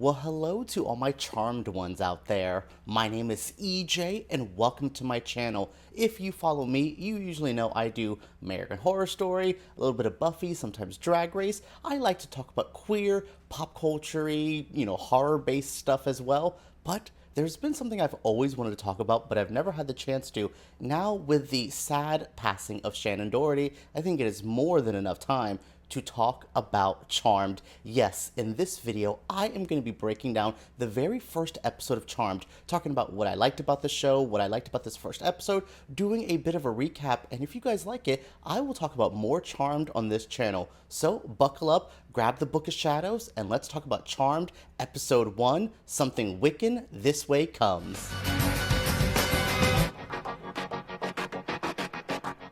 Well, hello to all my charmed ones out there. My name is EJ, and welcome to my channel. If you follow me, you usually know I do American Horror Story, a little bit of Buffy, sometimes Drag Race. I like to talk about queer, pop culture-y, horror-based stuff as well, but there's been something I've always wanted to talk about, but I've never had the chance to. Now, with the sad passing of Shannen Doherty, I think it is more than enough time to talk about Charmed. Yes, in this video, I am going to be breaking down the very first episode of Charmed, talking about what I liked about the show, what I liked about this first episode, doing a bit of a recap, and if you guys like it, I will talk about more Charmed on this channel. So buckle up, grab the Book of Shadows, and let's talk about Charmed Episode 1, Something Wiccan This Way Comes.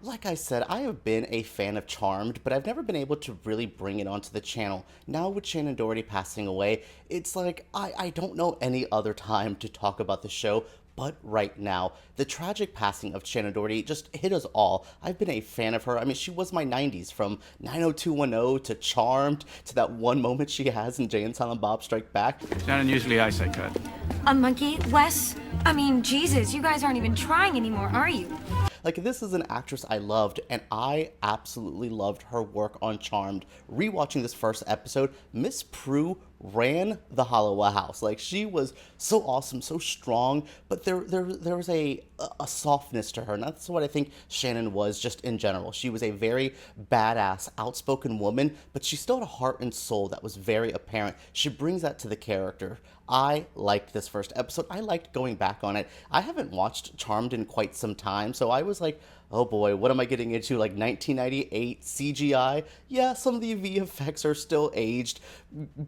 Like I said, I have been a fan of Charmed, but I've never been able to really bring it onto the channel. Now with Shannen Doherty passing away, it's like I don't know any other time to talk about the show but right now. The tragic passing of Shannen Doherty just hit us all. I've been a fan of her. I mean, she was my 90s, from 90210 to Charmed to that one moment she has in Jay and Silent Bob Strike Back. Shannon, usually I say cut. A monkey? Wes? I mean, Jesus, you guys aren't even trying anymore, are you? Like, this is an actress I loved, and I absolutely loved her work on Charmed. Rewatching this first episode, Miss Prue ran the Halliwell house. Like, she was so awesome, so strong, but there was a softness to her, and that's what I think Shannen was just in general. She was a very badass, outspoken woman, but she still had a heart and soul that was very apparent. She brings that to the character. I liked this first episode. I liked going back on it. I haven't watched Charmed in quite some time, so I was like, oh boy, what am I getting into? Like 1998 CGI? Yeah, some of the VFX are still aged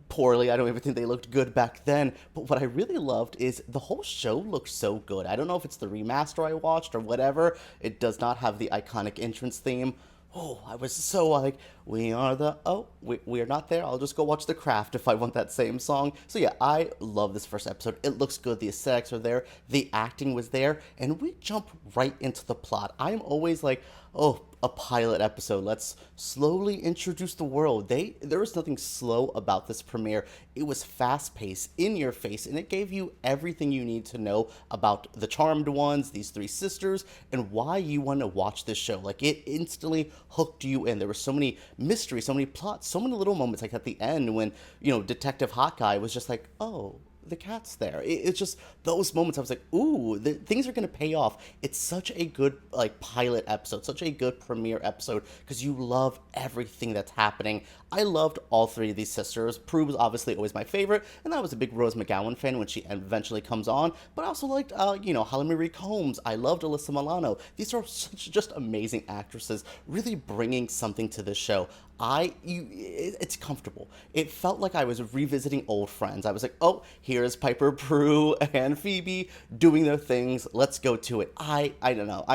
poorly. I don't even think they looked good back then. But what I really loved is the whole show looked so good. I don't know if it's the remaster I watched or whatever. It does not have the iconic entrance theme. Oh, I was so like, we are not there. I'll just go watch The Craft if I want that same song. So yeah, I love this first episode. It looks good. The aesthetics are there. The acting was there. And we jump right into the plot. I'm always like, oh, a pilot episode. Let's slowly introduce the world. There was nothing slow about this premiere. It was fast-paced, in your face, and it gave you everything you need to know about the Charmed ones, these three sisters, and why you want to watch this show. Like, it instantly hooked you in. There were so many mysteries, so many plots, so many little moments, like at the end when, Detective Hawkeye was just like, oh, the cat's there. It's just those moments I was like, ooh, things are going to pay off. It's such a good, pilot episode, such a good premiere episode, because you love everything that's happening. I loved all three of these sisters. Prue was obviously always my favorite, and I was a big Rose McGowan fan when she eventually comes on, but I also liked, Holly Marie Combs. I loved Alyssa Milano. These are such just amazing actresses, really bringing something to the show. It's comfortable. It felt like I was revisiting old friends. I was like, oh, here's Piper, Prue, and Phoebe doing their things. Let's go to it. I don't know.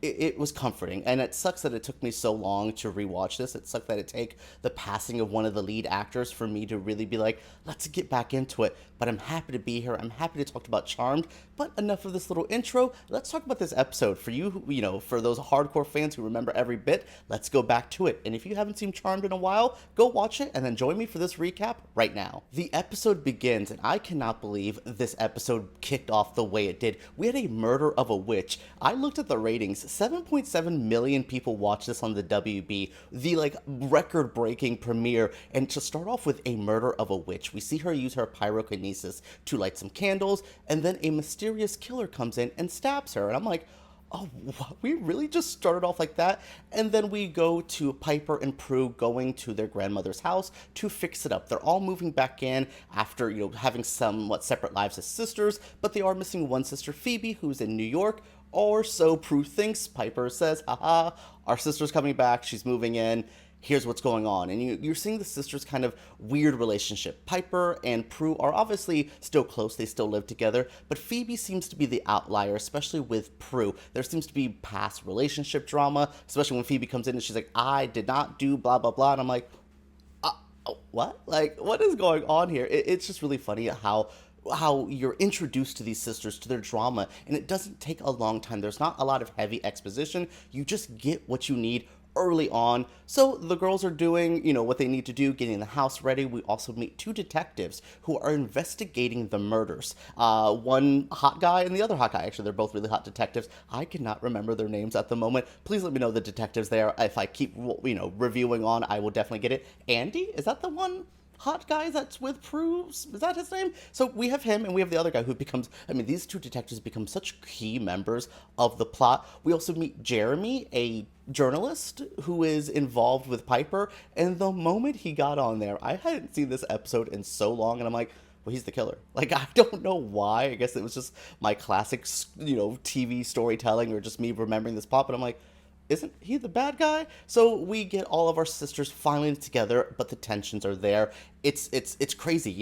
It was comforting. And it sucks that it took me so long to rewatch this. It sucked that it take the passing of one of the lead actors for me to really be like, let's get back into it. But I'm happy to be here. I'm happy to talk about Charmed. But enough of this little intro. Let's talk about this episode. For you, for those hardcore fans who remember every bit, let's go back to it. And if you haven't seen Charmed in a while, go watch it and then join me for this recap right now. The episode begins, and I cannot believe this episode kicked off the way it did. We had a murder of a witch. I looked at the ratings. 7.7 million people watched this on the WB, the record-breaking premiere. And to start off with a murder of a witch, we see her use her pyrokinesis to light some candles, and then a mysterious killer comes in and stabs her. And I'm like, oh, we really just started off like that? And then we go to Piper and Prue going to their grandmother's house to fix it up. They're all moving back in after, having somewhat separate lives as sisters, but they are missing one sister, Phoebe, who's in New York, or so Prue thinks. Piper says, haha, our sister's coming back, she's moving in. Here's what's going on. And you're seeing the sisters' kind of weird relationship. Piper and Prue are obviously still close. They still live together. But Phoebe seems to be the outlier, especially with Prue. There seems to be past relationship drama, especially when Phoebe comes in and she's like, I did not do blah, blah, blah. And I'm like, what? Like, what is going on here? It's just really funny how you're introduced to these sisters, to their drama, and it doesn't take a long time. There's not a lot of heavy exposition. You just get what you need early on. So the girls are doing, what they need to do, getting the house ready. We also meet two detectives who are investigating the murders. One hot guy and the other hot guy. Actually, they're both really hot detectives. I cannot remember their names at the moment. Please let me know the detectives there. If I keep, reviewing on, I will definitely get it. Andy? Is that the one hot guy that's with Prue? Is that his name? So we have him and we have the other guy who becomes, these two detectives become such key members of the plot. We also meet Jeremy, a journalist who is involved with Piper. And the moment he got on there, I hadn't seen this episode in so long, and I'm like, well, he's the killer. Like, I don't know why. I guess it was just my classic, TV storytelling or just me remembering this plot. But I'm like, isn't he the bad guy? So we get all of our sisters finally together, but the tensions are there. It's crazy,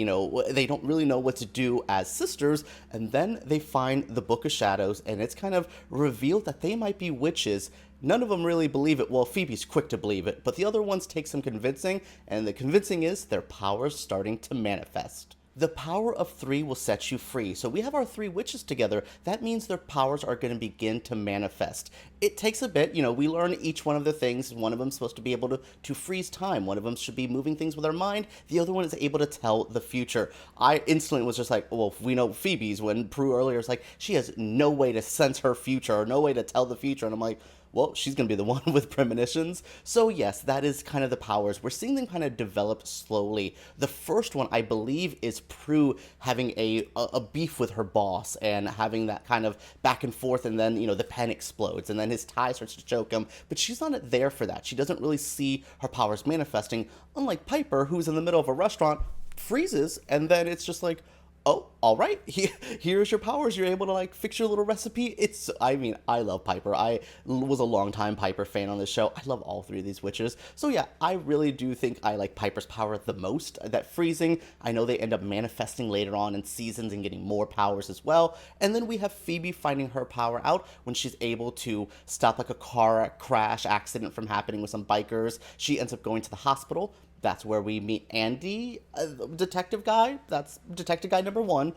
they don't really know what to do as sisters, and then they find the Book of Shadows, and it's kind of revealed that they might be witches. None of them really believe it. Well, Phoebe's quick to believe it, but the other ones take some convincing, and the convincing is their powers starting to manifest. The power of 3 will set you free. So we have our 3 witches together. That means their powers are going to begin to manifest. It takes a bit. We learn each one of the things. One of them's supposed to be able to freeze time. One of them should be moving things with our mind. The other one is able to tell the future. I instantly was just like, well, we know Phoebe's, when Prue earlier was like, she has no way to sense her future or no way to tell the future. And I'm like, well, she's going to be the one with premonitions. So yes, that is kind of the powers. We're seeing them kind of develop slowly. The first one, I believe, is Prue having a beef with her boss and having that kind of back and forth, and then, the pen explodes, and then his tie starts to choke him. But she's not there for that. She doesn't really see her powers manifesting, unlike Piper, who's in the middle of a restaurant, freezes, and then it's just like, oh, all right, here's your powers. You're able to, fix your little recipe. I love Piper. I was a longtime Piper fan on this show. I love all 3 of these witches. So yeah, I really do think I like Piper's power the most. That freezing, I know they end up manifesting later on in seasons and getting more powers as well. And then we have Phoebe finding her power out when she's able to stop, a car crash accident from happening with some bikers. She ends up going to the hospital. That's where we meet Andy, detective guy. That's detective guy number 1.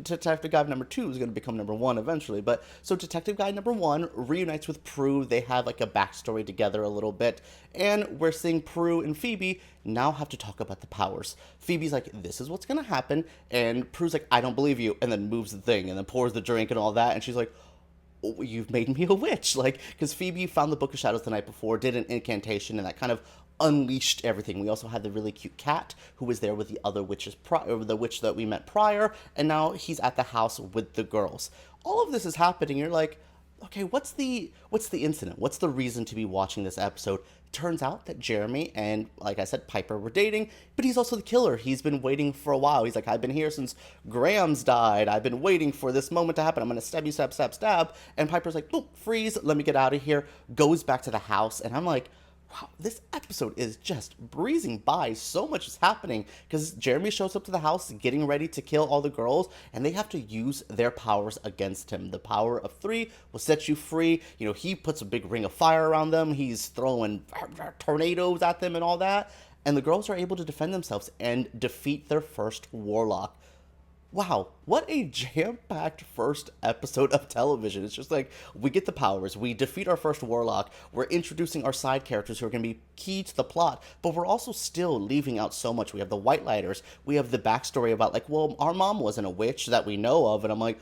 Detective guy number 2 is going to become number 1 eventually. But so detective guy number 1 reunites with Prue. They have a backstory together a little bit. And we're seeing Prue and Phoebe now have to talk about the powers. Phoebe's like, this is what's going to happen. And Prue's like, I don't believe you. And then moves the thing and then pours the drink and all that. And she's like, oh, you've made me a witch. Because Phoebe found the Book of Shadows the night before, did an incantation, and that kind of unleashed everything. We also had the really cute cat who was there with the other witches, the witch that we met prior, and now he's at the house with the girls. All of this is happening. You're like, okay, what's the incident? What's the reason to be watching this episode? Turns out that Jeremy and, like I said, Piper were dating, but he's also the killer. He's been waiting for a while. He's like, I've been here since Graham's died. I've been waiting for this moment to happen. I'm going to stab you, stab, stab, stab. And Piper's like, boom, freeze, let me get out of here. Goes back to the house, and I'm like, wow, this episode is just breezing by. So much is happening because Jeremy shows up to the house getting ready to kill all the girls, and they have to use their powers against him. The power of 3 will set you free. He puts a big ring of fire around them. He's throwing tornadoes at them and all that. And the girls are able to defend themselves and defeat their first warlock. Wow, what a jam-packed first episode of television. It's just we get the powers, we defeat our first warlock, we're introducing our side characters who are going to be key to the plot, but we're also still leaving out so much. We have the White Lighters, we have the backstory about, our mom wasn't a witch that we know of, and I'm like,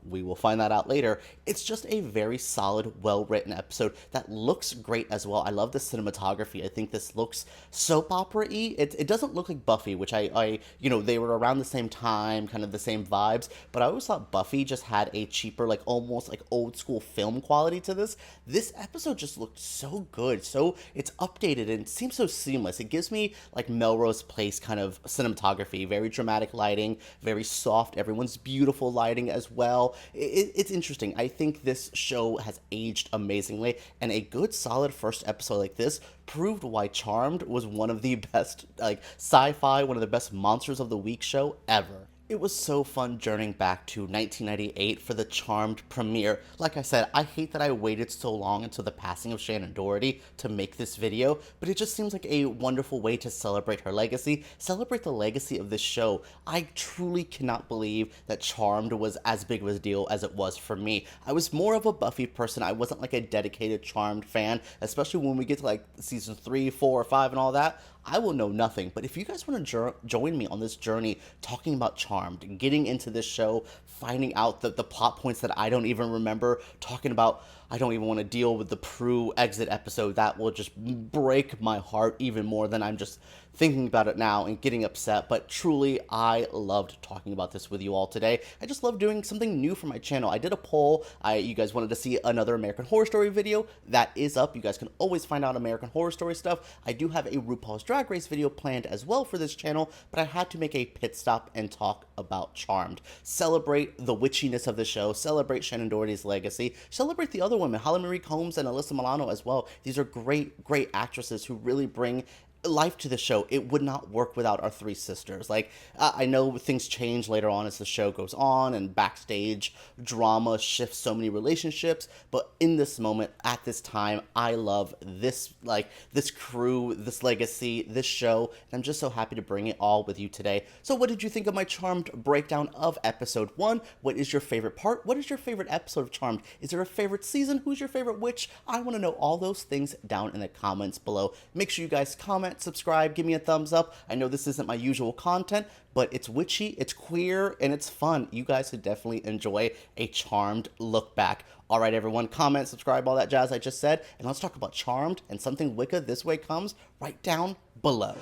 we will find that out later. It's just a very solid, well-written episode that looks great as well. I love the cinematography. I think this looks soap opera-y. It doesn't look like Buffy, which they were around the same time, kind of the same vibes, but I always thought Buffy just had a cheaper, almost old-school film quality to this. This episode just looked so good. So it's updated and it seems so seamless. It gives me, Melrose Place kind of cinematography, very dramatic lighting, very soft, everyone's beautiful lighting as well. It's interesting. I think this show has aged amazingly, and a good solid first episode like this proved why Charmed was one of the best sci-fi, one of the best Monsters of the Week show ever. It was so fun journeying back to 1998 for the Charmed premiere. Like I said, I hate that I waited so long until the passing of Shannen Doherty to make this video, but it just seems like a wonderful way to celebrate her legacy, celebrate the legacy of this show. I truly cannot believe that Charmed was as big of a deal as it was for me. I was more of a Buffy person. I wasn't like a dedicated Charmed fan, especially when we get to like season 3, 4, 5 and all that. I will know nothing, but if you guys want to join me on this journey talking about Charmed, getting into this show, finding out the plot points that I don't even remember, talking about, I don't even want to deal with the Prue exit episode, that will just break my heart even more than I'm just thinking about it now and getting upset. But truly, I loved talking about this with you all today. I just love doing something new for my channel. I did a poll. You guys wanted to see another American Horror Story video. That is up. You guys can always find out American Horror Story stuff. I do have a RuPaul's Drag Race video planned as well for this channel, but I had to make a pit stop and talk about Charmed. Celebrate the witchiness of the show. Celebrate Shannen Doherty's legacy. Celebrate the other women, Holly Marie Combs and Alyssa Milano as well. These are great, great actresses who really bring life to the show. It would not work without our three sisters. Like, I know things change later on as the show goes on and backstage drama shifts so many relationships, but in this moment, at this time, I love this, like, this crew, this legacy, this show, and I'm just so happy to bring it all with you today. So what did you think of my Charmed breakdown of episode 1? What is your favorite part? What is your favorite episode of Charmed? Is there a favorite season? Who's your favorite witch? I want to know all those things down in the comments below. Make sure you guys comment, subscribe, give me a thumbs up. I know this isn't my usual content, but it's witchy, it's queer, and it's fun. You guys would definitely enjoy a Charmed look back. All right, everyone, comment, subscribe, all that jazz I just said, and let's talk about Charmed and something Wicca This Way Comes right down below.